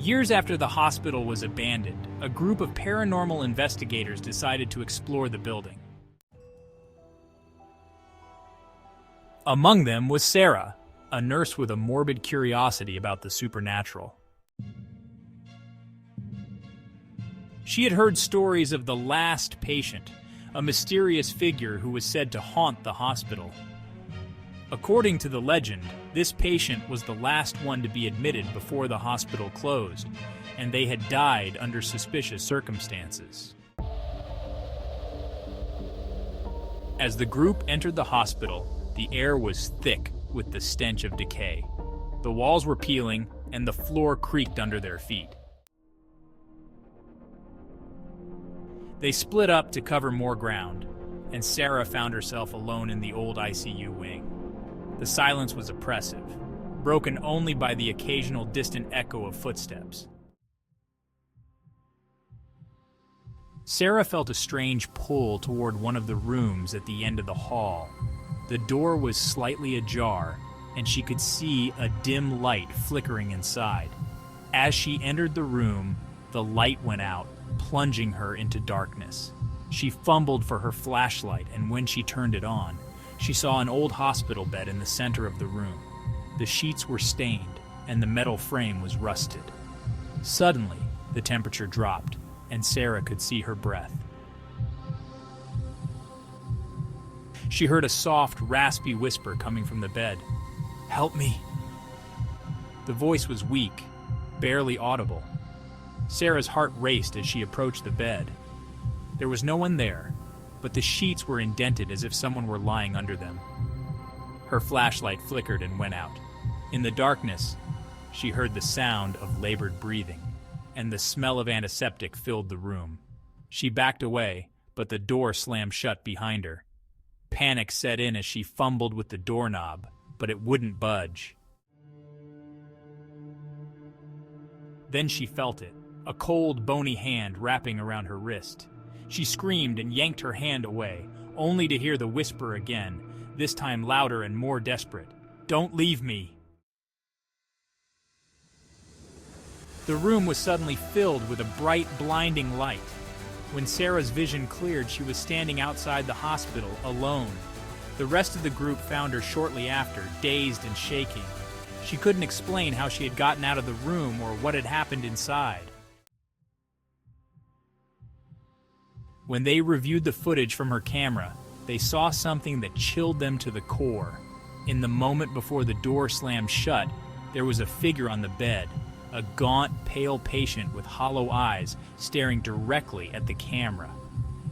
Years after the hospital was abandoned, a group of paranormal investigators decided to explore the building. Among them was Sarah, a nurse with a morbid curiosity about the supernatural. She had heard stories of the last patient, a mysterious figure who was said to haunt the hospital. According to the legend, this patient was the last one to be admitted before the hospital closed, and they had died under suspicious circumstances. As the group entered the hospital, the air was thick with the stench of decay. The walls were peeling, and the floor creaked under their feet. They split up to cover more ground, and Sarah found herself alone in the old ICU wing. The silence was oppressive, broken only by the occasional distant echo of footsteps. Sarah felt a strange pull toward one of the rooms at the end of the hall. The door was slightly ajar, and she could see a dim light flickering inside. As she entered the room, the light went out, plunging her into darkness. She fumbled for her flashlight, and when she turned it on, she saw an old hospital bed in the center of the room. The sheets were stained, and the metal frame was rusted. Suddenly, the temperature dropped, and Sarah could see her breath. She heard a soft, raspy whisper coming from the bed. "Help me." The voice was weak, barely audible. Sarah's heart raced as she approached the bed. There was no one there, but the sheets were indented as if someone were lying under them. Her flashlight flickered and went out. In the darkness, she heard the sound of labored breathing, and the smell of antiseptic filled the room. She backed away, but the door slammed shut behind her. Panic set in as she fumbled with the doorknob, but it wouldn't budge. Then she felt it, a cold, bony hand wrapping around her wrist. She screamed and yanked her hand away, only to hear the whisper again, this time louder and more desperate. "Don't leave me." The room was suddenly filled with a bright, blinding light. When Sarah's vision cleared, she was standing outside the hospital, alone. The rest of the group found her shortly after, dazed and shaking. She couldn't explain how she had gotten out of the room or what had happened inside. When they reviewed the footage from her camera, they saw something that chilled them to the core. In the moment before the door slammed shut, there was a figure on the bed, a gaunt, pale patient with hollow eyes staring directly at the camera.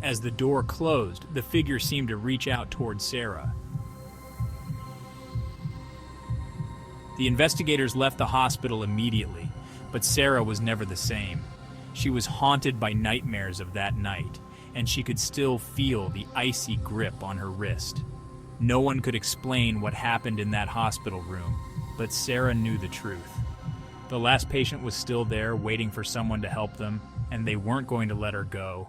As the door closed, the figure seemed to reach out toward Sarah. The investigators left the hospital immediately, but Sarah was never the same. She was haunted by nightmares of that night, and she could still feel the icy grip on her wrist. No one could explain what happened in that hospital room, but Sarah knew the truth. The last patient was still there, waiting for someone to help them, and they weren't going to let her go.